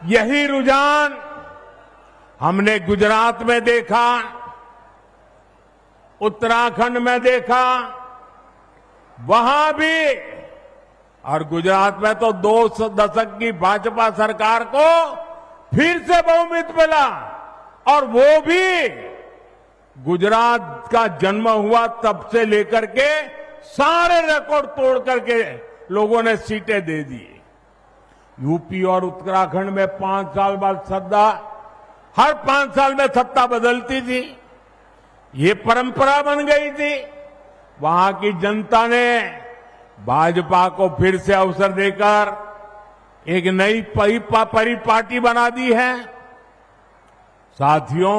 यही रुझान हमने गुजरात में देखा, उत्तराखंड में देखा, वहां भी। और गुजरात में तो 2 दशक की भाजपा सरकार को फिर से बहुमत मिला, और वो भी गुजरात का जन्म हुआ तब से लेकर के सारे रिकॉर्ड तोड़ करके लोगों ने सीटें दे दी। यूपी और उत्तराखंड में 5 साल बाद हर 5 साल में सत्ता बदलती थी, ये परंपरा बन गई थी। वहां की जनता ने भाजपा को फिर से अवसर देकर एक नई परिपाटी बना दी है। साथियों,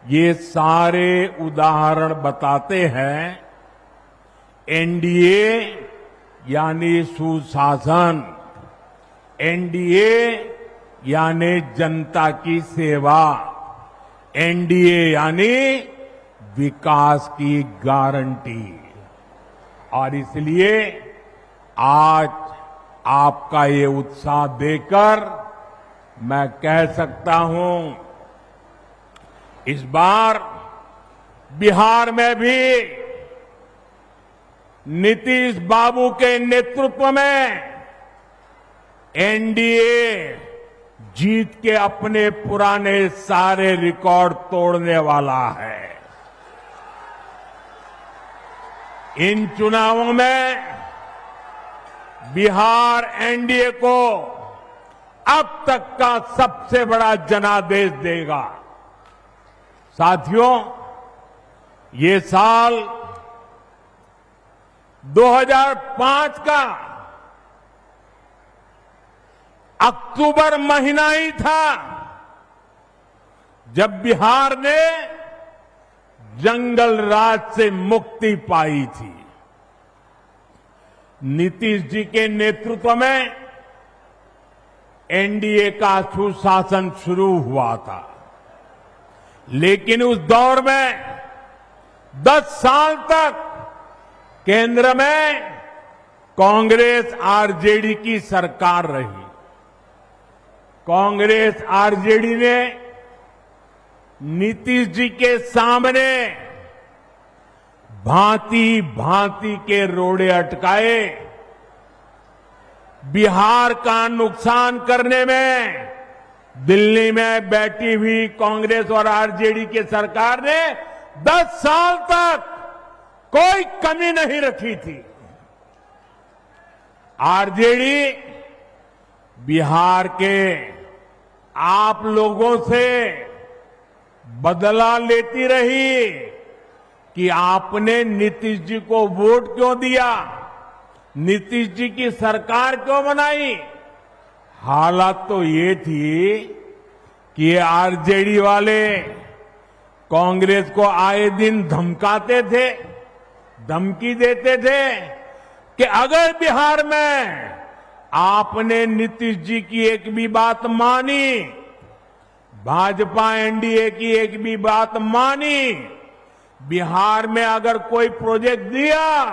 ये सारे उदाहरण बताते हैं एनडीए यानी सुशासन, एनडीए यानी जनता की सेवा, एनडीए यानी विकास की गारंटी। और इसलिए आज आपका ये उत्साह देखकर मैं कह सकता हूं, इस बार बिहार में भी नीतीश बाबू के नेतृत्व में एनडीए जीत के अपने पुराने सारे रिकॉर्ड तोड़ने वाला है। इन चुनावों में बिहार एनडीए को अब तक का सबसे बड़ा जनादेश देगा। साथियों, ये साल 2005 का अक्टूबर महीना ही था जब बिहार ने जंगल राज से मुक्ति पाई थी। नीतीश जी के नेतृत्व में एनडीए का सुशासन शुरू हुआ था, लेकिन उस दौर में 10 साल तक केंद्र में कांग्रेस आरजेडी की सरकार रही। कांग्रेस आरजेडी ने नीतीश जी के सामने भांति भांति के रोड़े अटकाए। बिहार का नुकसान करने में दिल्ली में बैठी हुई कांग्रेस और आरजेडी की सरकार ने 10 साल तक कोई कमी नहीं रखी थी। आरजेडी बिहार के आप लोगों से बदला लेती रही कि आपने नीतीश जी को वोट क्यों दिया, नीतीश जी की सरकार क्यों बनाई। हालात तो ये थी कि ये आरजेडी वाले कांग्रेस को आए दिन धमकाते थे, धमकी देते थे कि अगर बिहार में आपने नीतीश जी की एक भी बात मानी, भाजपा एनडीए की एक भी बात मानी, बिहार में अगर कोई प्रोजेक्ट दिया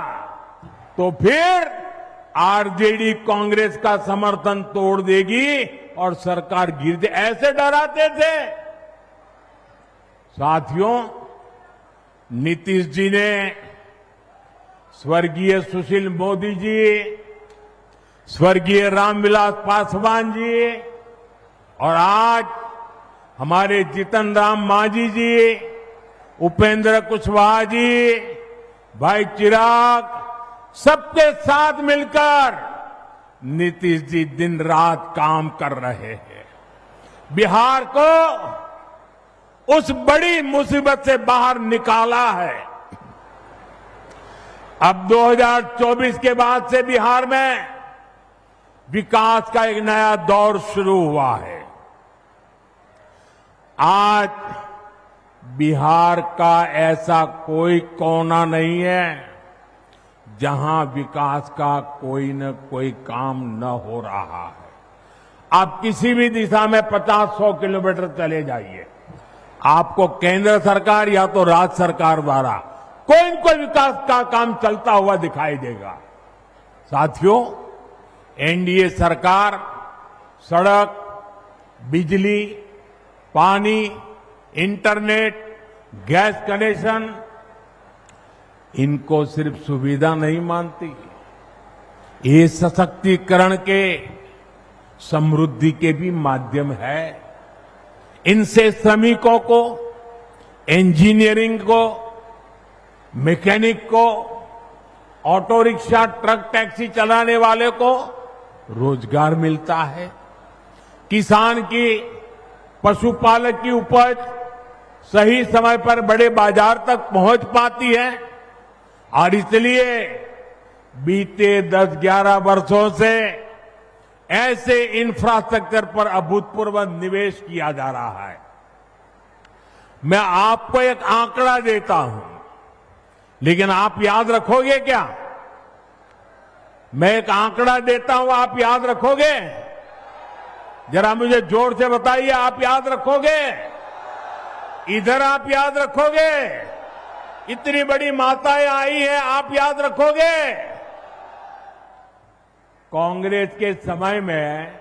तो फिर आरजेडी कांग्रेस का समर्थन तोड़ देगी और सरकार गिर जाए, ऐसे डराते थे। साथियों, नीतीश जी ने स्वर्गीय सुशील मोदी जी, स्वर्गीय रामविलास पासवान जी और आज हमारे जीतन राम मांझी जी, उपेंद्र कुशवाहा जी, भाई चिराग, सबके साथ मिलकर नीतीश जी दिन रात काम कर रहे हैं। बिहार को उस बड़ी मुसीबत से बाहर निकाला है। अब 2024 के बाद से बिहार में विकास का एक नया दौर शुरू हुआ है। आज बिहार का ऐसा कोई कोना नहीं है जहां विकास का कोई न कोई काम न हो रहा है। आप किसी भी दिशा में 50-100 किलोमीटर चले जाइए, आपको केंद्र सरकार या तो राज्य सरकार द्वारा कोई न कोई विकास का काम चलता हुआ दिखाई देगा। साथियों, एनडीए सरकार सड़क, बिजली, पानी, इंटरनेट, गैस कनेक्शन, इनको सिर्फ सुविधा नहीं मानती, ये सशक्तिकरण के, समृद्धि के भी माध्यम है। इनसे श्रमिकों को, इंजीनियरिंग को, मैकेनिक को, ऑटो रिक्शा, ट्रक, टैक्सी चलाने वाले को रोजगार मिलता है। किसान की, पशुपालक की उपज सही समय पर बड़े बाजार तक पहुंच पाती है और इसलिए बीते 10-11 वर्षों से ऐसे इंफ्रास्ट्रक्चर पर अभूतपूर्व निवेश किया जा रहा है। मैं आपको एक आंकड़ा देता हूं, लेकिन आप याद रखोगे क्या? मैं एक आंकड़ा देता हूं, आप याद रखोगे? जरा मुझे जोर से बताइए, आप याद रखोगे? इधर आप याद रखोगे? इतनी बड़ी माताएं आई हैं, आप याद रखोगे? कांग्रेस के समय में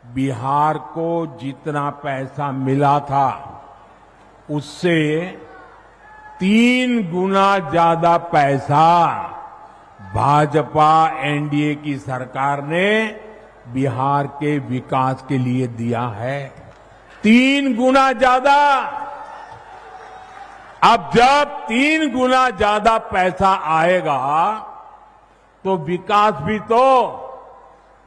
बिहार को जितना पैसा मिला था उससे 3 गुना ज्यादा पैसा भाजपा एनडीए की सरकार ने बिहार के विकास के लिए दिया है। 3 गुना ज्यादा। अब जब 3 गुना ज्यादा पैसा आएगा तो विकास भी तो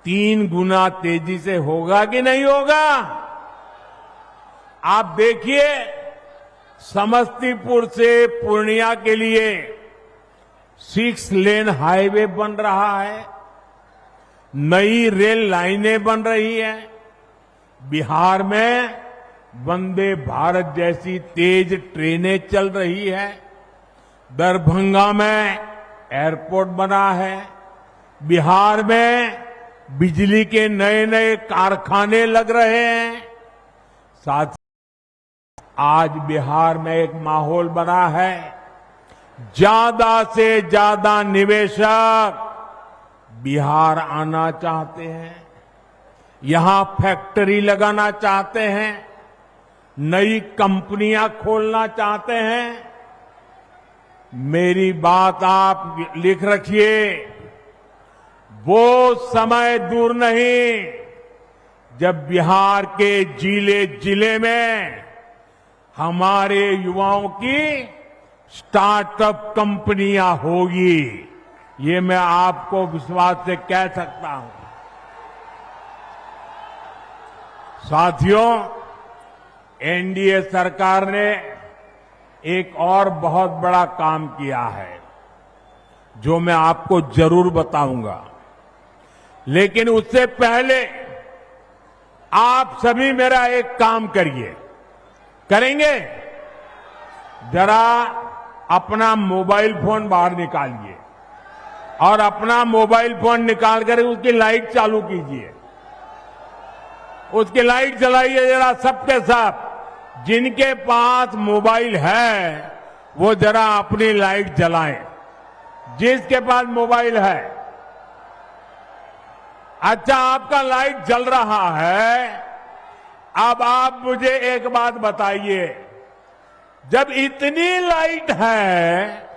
3 गुना तेजी से होगा कि नहीं होगा? आप देखिए, समस्तीपुर से पूर्णिया के लिए 6 लेन हाईवे बन रहा है, नई रेल लाइनें बन रही हैं, बिहार में वंदे भारत जैसी तेज ट्रेनें चल रही है, दरभंगा में एयरपोर्ट बना है, बिहार में बिजली के नए नए कारखाने लग रहे हैं। साथ आज बिहार में एक माहौल बना है, ज्यादा से ज्यादा निवेशक बिहार आना चाहते हैं, यहां फैक्ट्री लगाना चाहते हैं, नई कंपनियां खोलना चाहते हैं। मेरी बात आप लिख रखिए, वो समय दूर नहीं जब बिहार के जिले जिले में हमारे युवाओं की स्टार्टअप कंपनियां होगी। ये मैं आपको विश्वास से कह सकता हूं। साथियों, एनडीए सरकार ने एक और बहुत बड़ा काम किया है जो मैं आपको जरूर बताऊंगा, लेकिन उससे पहले आप सभी मेरा एक काम करिए। करेंगे? जरा अपना मोबाइल फोन बाहर निकालिए और अपना मोबाइल फोन निकाल कर उसकी लाइट चालू कीजिए, उसकी लाइट जलाइए जरा सबके सब। जिनके पास मोबाइल है वो जरा अपनी लाइट जलाएं, जिसके पास मोबाइल है। अच्छा, आपका लाइट जल रहा है। अब आप मुझे एक बात बताइए, जब इतनी लाइट है,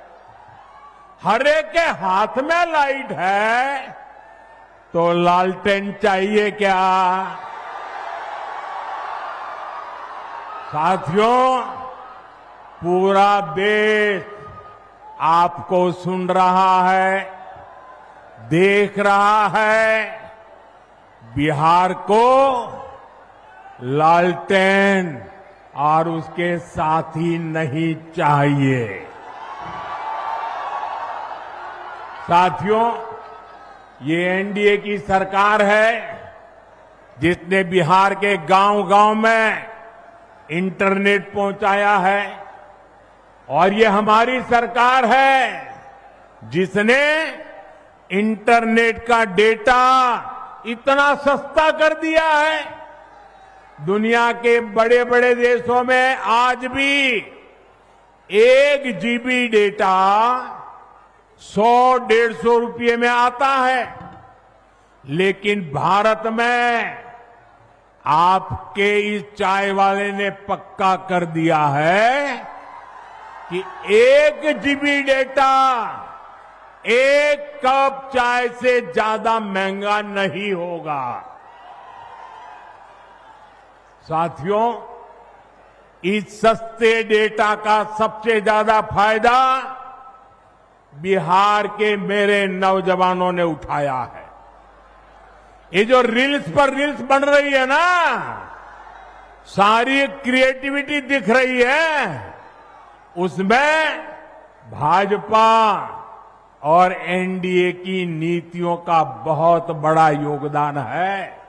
हर एक के हाथ में लाइट है, तो लालटेन चाहिए क्या? साथियों, पूरा देश आपको सुन रहा है, देख रहा है। बिहार को लालटेन और उसके साथी नहीं चाहिए। साथियों, ये एनडीए की सरकार है जिसने बिहार के गांव-गांव में इंटरनेट पहुंचाया है, और ये हमारी सरकार है जिसने इंटरनेट का डेटा इतना सस्ता कर दिया है। दुनिया के बड़े बड़े देशों में आज भी 1 GB डेटा 100-150 रुपये में आता है, लेकिन भारत में आपके इस चाय वाले ने पक्का कर दिया है कि 1 जीबी डेटा 1 कप चाय से ज्यादा महंगा नहीं होगा। साथियों, इस सस्ते डेटा का सबसे ज्यादा फायदा बिहार के मेरे नौजवानों ने उठाया है। ये जो रील्स पर रील्स बन रही है ना, सारी क्रिएटिविटी दिख रही है, उसमें भाजपा और एनडीए की नीतियों का बहुत बड़ा योगदान है।